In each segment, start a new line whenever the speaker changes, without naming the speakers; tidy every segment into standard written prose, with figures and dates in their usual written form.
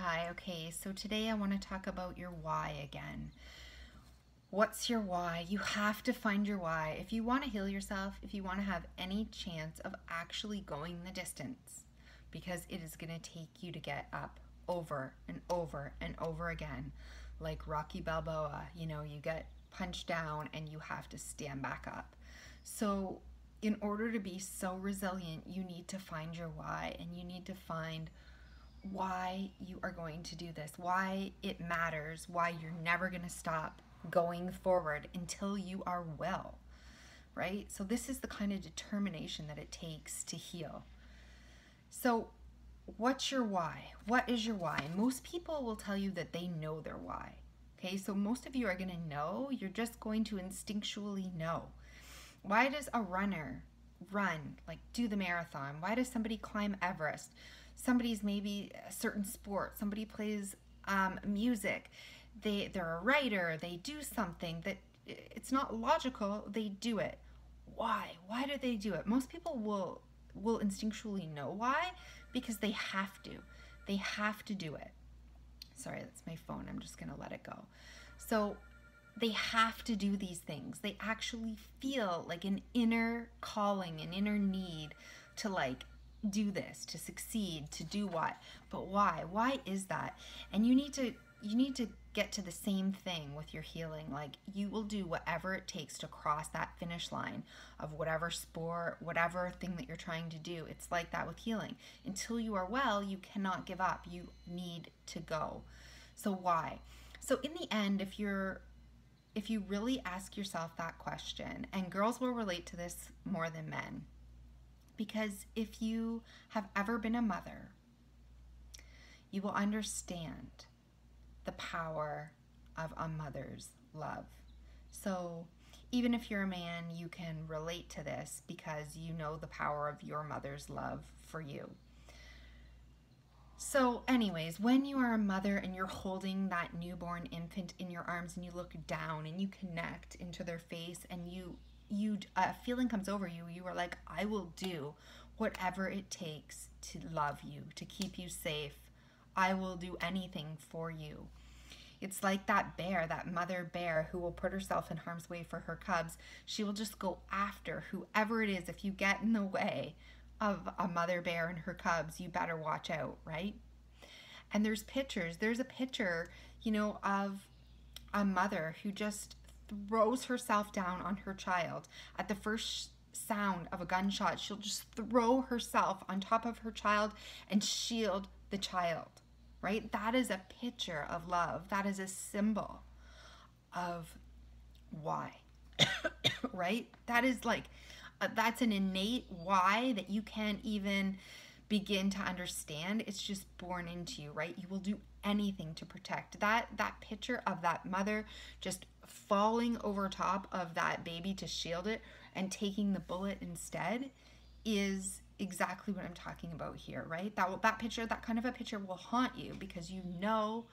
Hi, okay, so today I want to talk about your why again. What's your why? You have to find your why. If you want to heal yourself, if you want to have any chance of actually going the distance, because it is going to take you to get up over and over and over again. Like Rocky Balboa, you get punched down and you have to stand back up. So, in order to be so resilient, you need to find your why and you need to find why you are going to do this, why it matters, why you're never going to stop going forward until you are well, right? So this is the kind of determination that it takes to heal. So what's your why? What is your why? Most people will tell you that they know their why. Okay, so most of you are going to know, you're just going to instinctually know. Why does a runner run, like do the marathon? Why does somebody climb Everest? Somebody's maybe a certain sport, somebody plays music, they're a writer, they do something that it's not logical, they do it. Why do they do it? Most people will instinctually know why, because they have to do it. Sorry, that's my phone, I'm just gonna let it go. So they have to do these things. They actually feel like an inner calling, an inner need to do this, to succeed, to do what. But why is that? And you need to get to the same thing with your healing. Like, you will do whatever it takes to cross that finish line of whatever sport, whatever thing that you're trying to do. It's like that with healing. Until you are well, you cannot give up. You need to go. So why? So in the end, if you really ask yourself that question, and girls will relate to this more than men, because if you have ever been a mother, you will understand the power of a mother's love. So even if you're a man, you can relate to this because you know the power of your mother's love for you. So anyways, when you are a mother and you're holding that newborn infant in your arms and you look down and you connect into their face and a feeling comes over you, you are like, I will do whatever it takes to love you, to keep you safe. I will do anything for you. It's like that bear, that mother bear who will put herself in harm's way for her cubs. She will just go after whoever it is. If you get in the way of a mother bear and her cubs, you better watch out, right? And there's a picture, of a mother who just throws herself down on her child. At the first sound of a gunshot, she'll just throw herself on top of her child and shield the child, right? That is a picture of love. That is a symbol of why, right? That is that's an innate why that you can't even begin to understand. It's just born into you, right? You will do anything to protect. That picture of that mother just falling over top of that baby to shield it and taking the bullet instead is exactly what I'm talking about here, right? That kind of a picture will haunt you because you know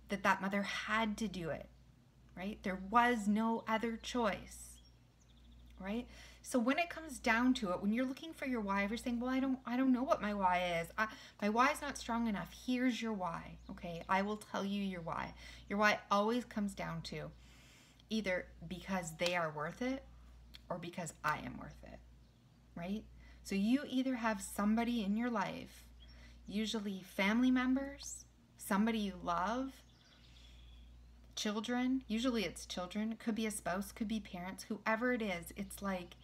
that mother had to do it, right? There was no other choice, right? So when it comes down to it, when you're looking for your why, if you're saying, well, I don't know what my why is. My why is not strong enough. Here's your why, okay? I will tell you your why. Your why always comes down to either because they are worth it or because I am worth it, right? So you either have somebody in your life, usually family members, somebody you love, children, usually it's children, it could be a spouse, could be parents, whoever it is, it's like,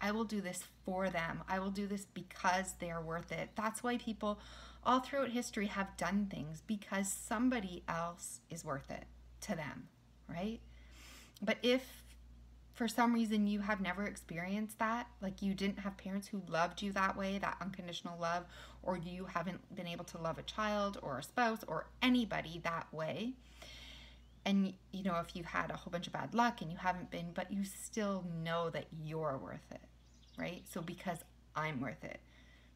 I will do this for them. I will do this because they are worth it. That's why people all throughout history have done things, because somebody else is worth it to them, right? But if for some reason you have never experienced that, like you didn't have parents who loved you that way, that unconditional love, or you haven't been able to love a child or a spouse or anybody that way, and if you had a whole bunch of bad luck and you haven't been, but you still know that you're worth it, right? So because I'm worth it,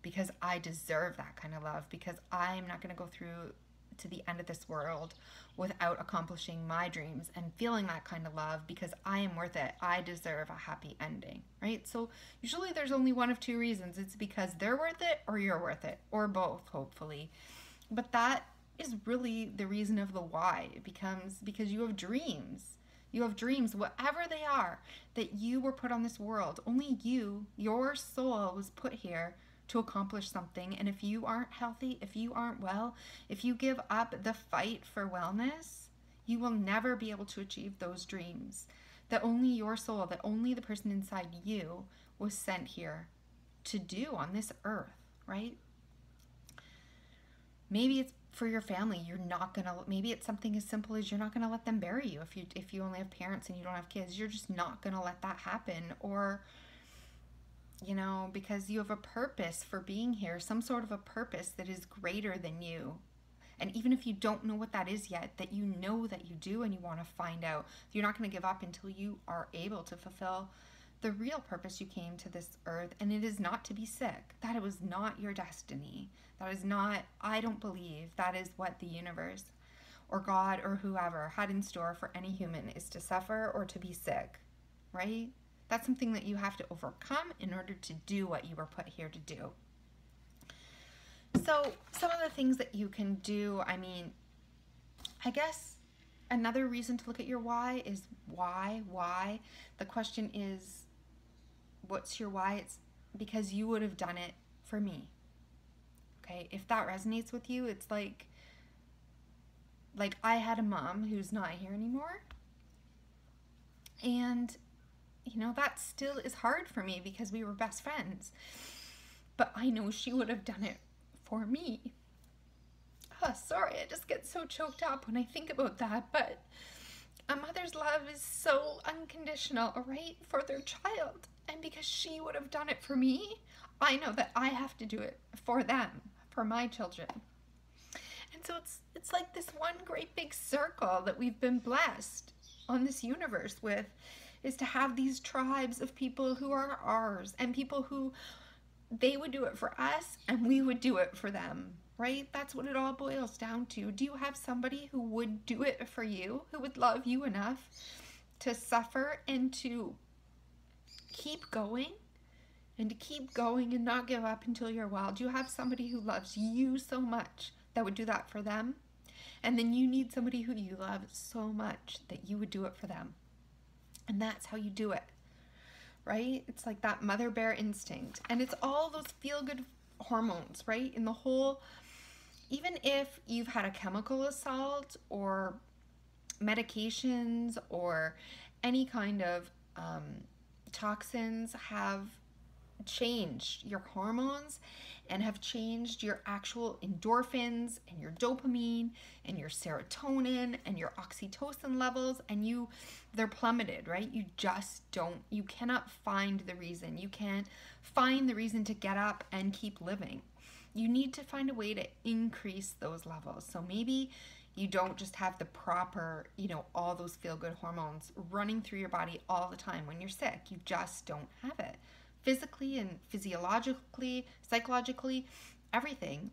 because I deserve that kind of love, because I'm not going to go through to the end of this world without accomplishing my dreams and feeling that kind of love, because I am worth it. I deserve a happy ending, right? So usually there's only one of two reasons. It's because they're worth it or you're worth it, or both, hopefully. But that is really the reason of the why. It becomes because you have dreams. You have dreams, whatever they are, that you were put on this world. Only you, your soul was put here to accomplish something. And if you aren't healthy, if you aren't well, if you give up the fight for wellness, you will never be able to achieve those dreams that only your soul, that only the person inside you was sent here to do on this earth, right? Maybe it's for your family. You're not gonna, maybe it's something as simple as you're not gonna let them bury you if you only have parents and you don't have kids. You're just not gonna let that happen. Or, you know, because you have a purpose for being here, some sort of a purpose that is greater than you. And even if you don't know what that is yet, that you know that you do and you want to find out, you're not going to give up until you are able to fulfill the real purpose you came to this earth. And it is not to be sick. That it was not your destiny. That is not, I don't believe that is what the universe or God or whoever had in store for any human, is to suffer or to be sick, right? That's something that you have to overcome in order to do what you were put here to do. So some of the things that you can do, I mean, I guess another reason to look at your why is why? The question is, what's your why? It's because you would have done it for me. Okay, if that resonates with you, it's like I had a mom who's not here anymore. And, you know, that still is hard for me because we were best friends. But I know she would have done it for me. Oh, sorry, I just get so choked up when I think about that. But a mother's love is so unconditional, right, for their child. And because she would have done it for me, I know that I have to do it for them, for my children. And so it's like this one great big circle that we've been blessed on this universe with, is to have these tribes of people who are ours, and people who they would do it for us and we would do it for them, right? That's what it all boils down to. Do you have somebody who would do it for you, who would love you enough to suffer and to keep going and not give up until you're well? Do you have somebody who loves you so much that would do that for them? And then you need somebody who you love so much that you would do it for them. And that's how you do it. Right? It's like that mother bear instinct. And it's all those feel-good hormones, right? In the whole, even if you've had a chemical assault or medications or any kind of toxins have changed your hormones and have changed your actual endorphins and your dopamine and your serotonin and your oxytocin levels, and they're plummeted, right? You cannot find the reason. You can't find the reason to get up and keep living. You need to find a way to increase those levels. So maybe you don't just have the proper, all those feel-good hormones running through your body all the time when you're sick. You just don't have it. Physically and physiologically, psychologically, everything.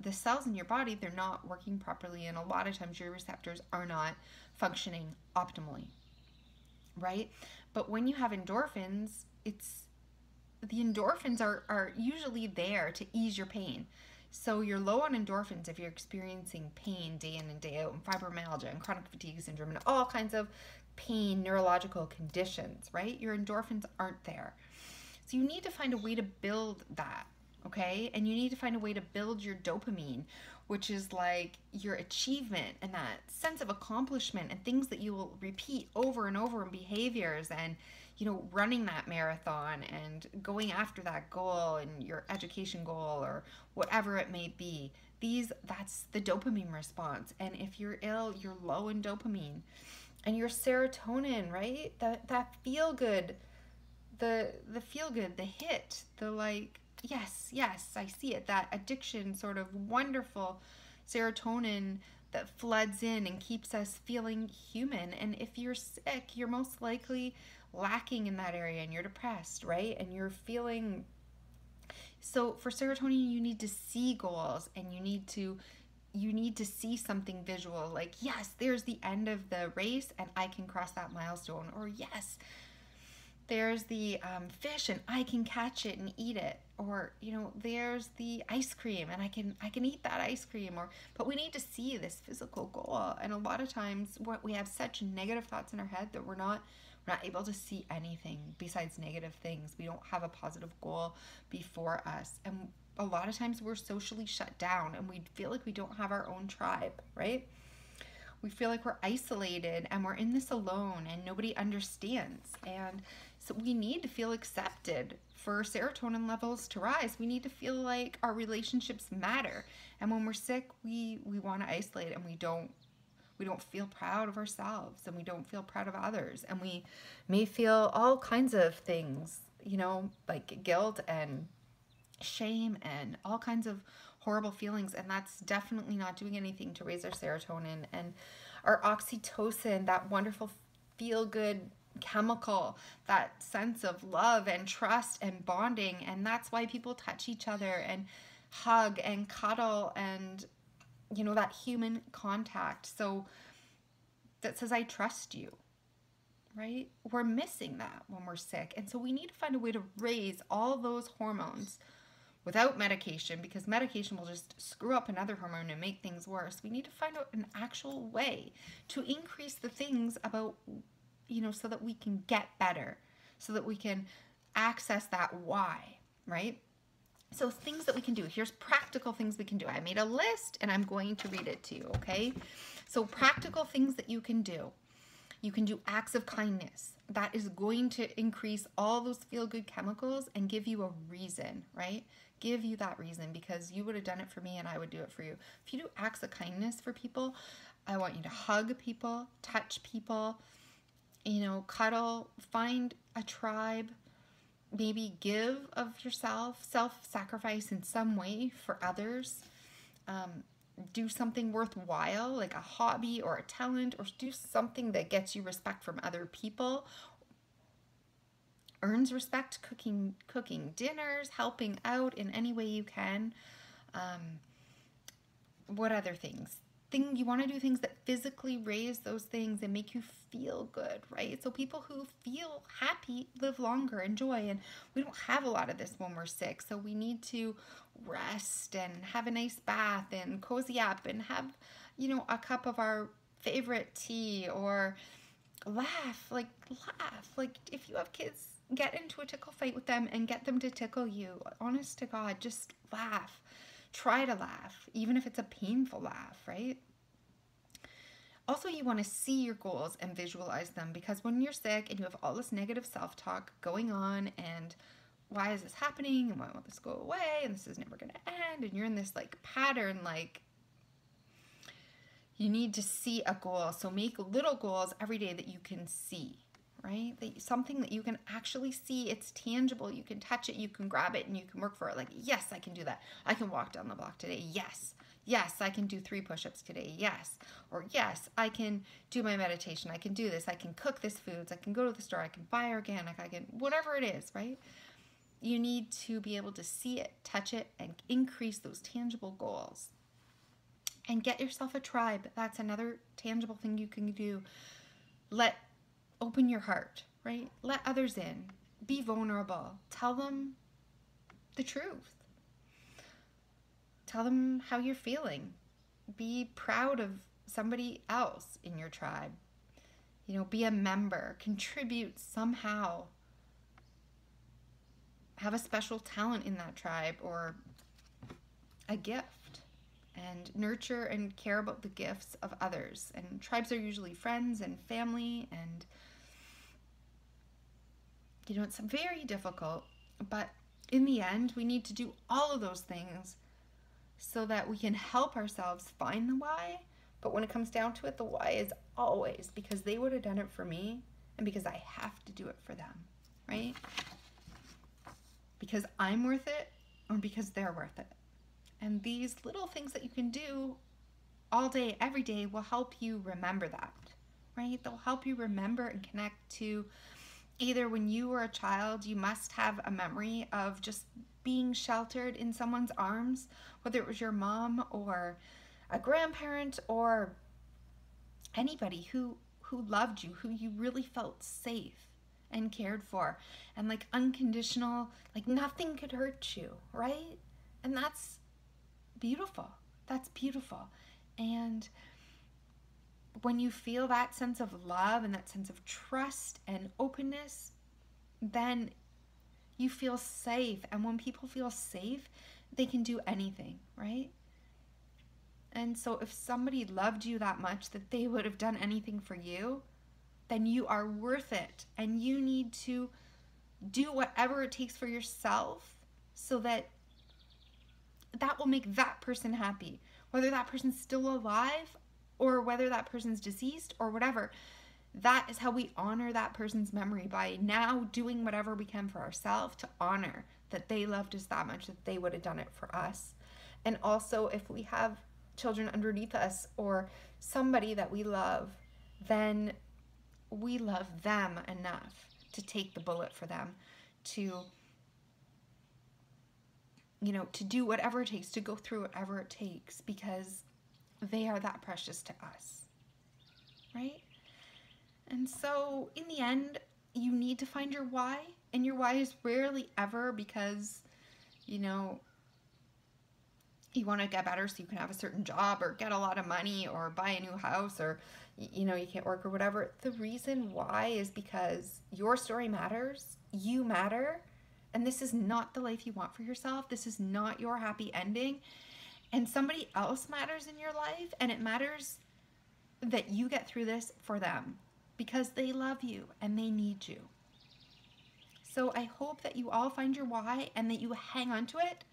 The cells in your body, they're not working properly, and a lot of times your receptors are not functioning optimally, right? But when you have endorphins, the endorphins are usually there to ease your pain. So you're low on endorphins if you're experiencing pain day in and day out, and fibromyalgia and chronic fatigue syndrome and all kinds of pain, neurological conditions, right? Your endorphins aren't there. So you need to find a way to build that, okay? And you need to find a way to build your dopamine, which is like your achievement and that sense of accomplishment and things that you will repeat over and over in behaviors, and, running that marathon and going after that goal and your education goal or whatever it may be. That's the dopamine response. And if you're ill, you're low in dopamine. And your serotonin, right? That feel good. The feel good, the hit, the like, yes, I see it, that addiction sort of wonderful serotonin that floods in and keeps us feeling human. And if you're sick, you're most likely lacking in that area and you're depressed, right? And you're feeling, so for serotonin, you need to see goals and you need to see something visual, like, yes, there's the end of the race and I can cross that milestone, or yes, there's the fish and I can catch it and eat it. Or, you know, there's the ice cream and I can eat that ice cream. Or, but we need to see this physical goal. And a lot of times what we have such negative thoughts in our head that we're not able to see anything besides negative things. We don't have a positive goal before us. And a lot of times we're socially shut down and we feel like we don't have our own tribe, right? We feel like we're isolated and we're in this alone and nobody understands. And so we need to feel accepted for serotonin levels to rise. We need to feel like our relationships matter. And when we're sick, we want to isolate, and we don't feel proud of ourselves, and we don't feel proud of others. And we may feel all kinds of things, you know, like guilt and shame and all kinds of horrible feelings, and that's definitely not doing anything to raise our serotonin and our oxytocin, that wonderful feel-good chemical, that sense of love and trust and bonding. And that's why people touch each other and hug and cuddle and, you know, that human contact. So that says, I trust you, right? We're missing that when we're sick. And so we need to find a way to raise all those hormones without medication, because medication will just screw up another hormone and make things worse. We need to find out an actual way to increase the things about, you know, so that we can get better, so that we can access that why, right? So things that we can do. Here's practical things we can do. I made a list and I'm going to read it to you, okay? So practical things that you can do. You can do acts of kindness. That is going to increase all those feel-good chemicals and give you a reason, right? Give you that reason, because you would have done it for me and I would do it for you. If you do acts of kindness for people, I want you to hug people, touch people, you know, cuddle, find a tribe, maybe give of yourself, self-sacrifice in some way for others. Do something worthwhile, like a hobby or a talent, or do something that gets you respect from other people, earns respect, cooking dinners, helping out in any way you can. What other things? You want to do things that physically raise those things and make you feel good, right? So people who feel happy live longer, enjoy, and we don't have a lot of this when we're sick. So we need to rest and have a nice bath and cozy up and have, you know, a cup of our favorite tea, or laugh. Like if you have kids, get into a tickle fight with them and get them to tickle you. Honest to God, just laugh. Try to laugh, even if it's a painful laugh, right? Also, you want to see your goals and visualize them, because when you're sick and you have all this negative self-talk going on, and why is this happening, and why won't this go away, and this is never going to end, and you're in this like pattern, like you need to see a goal. So make little goals every day that you can see, right? Something that you can actually see. It's tangible. You can touch it, you can grab it, and you can work for it. Like, yes, I can do that. I can walk down the block today. Yes. Yes, I can do 3 push-ups today. Yes. Or yes, I can do my meditation. I can do this. I can cook this foods. I can go to the store. I can buy organic. I can, whatever it is, right? You need to be able to see it, touch it, and increase those tangible goals. And get yourself a tribe. That's another tangible thing you can do. Open your heart, right? Let others in. Be vulnerable. Tell them the truth. Tell them how you're feeling. Be proud of somebody else in your tribe. You know, be a member. Contribute somehow. Have a special talent in that tribe or a gift. And nurture and care about the gifts of others. And tribes are usually friends and family, and you know, it's very difficult, but in the end, we need to do all of those things so that we can help ourselves find the why. But when it comes down to it, the why is always because they would have done it for me, and because I have to do it for them, right? Because I'm worth it, or because they're worth it. And these little things that you can do all day, every day, will help you remember that, right? They'll help you remember and connect to either when you were a child, you must have a memory of just being sheltered in someone's arms, whether it was your mom or a grandparent or anybody who loved you, who you really felt safe and cared for and like unconditional, like nothing could hurt you, right? And that's beautiful. That's beautiful. And when you feel that sense of love and that sense of trust and openness, then you feel safe. And when people feel safe, they can do anything, right? And so if somebody loved you that much that they would have done anything for you, then you are worth it. And you need to do whatever it takes for yourself so that that will make that person happy. Whether that person's still alive or whether that person's deceased or whatever. That is how we honor that person's memory, by now doing whatever we can for ourselves to honor that they loved us that much that they would have done it for us. And also, if we have children underneath us or somebody that we love, then we love them enough to take the bullet for them, to, to do whatever it takes, to go through whatever it takes, because they are that precious to us, right? And so in the end, you need to find your why, and your why is rarely ever because, you want to get better so you can have a certain job or get a lot of money or buy a new house or, you can't work or whatever. The reason why is because your story matters, you matter, and this is not the life you want for yourself. This is not your happy ending, and somebody else matters in your life, and it matters that you get through this for them because they love you and they need you. So I hope that you all find your why and that you hang on to it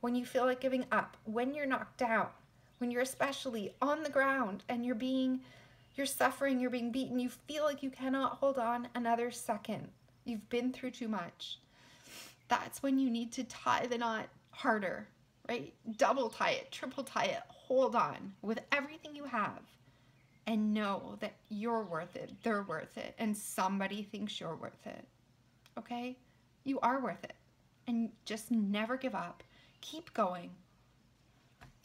when you feel like giving up, when you're knocked down, when you're especially on the ground and you're suffering, you're being beaten, you feel like you cannot hold on another second. You've been through too much. That's when you need to tie the knot harder, right? Double tie it, triple tie it, hold on with everything you have and know that you're worth it, they're worth it, and somebody thinks you're worth it, okay? You are worth it, and just never give up. Keep going,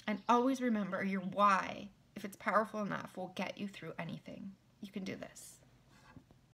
and always remember your why, if it's powerful enough, will get you through anything. You can do this.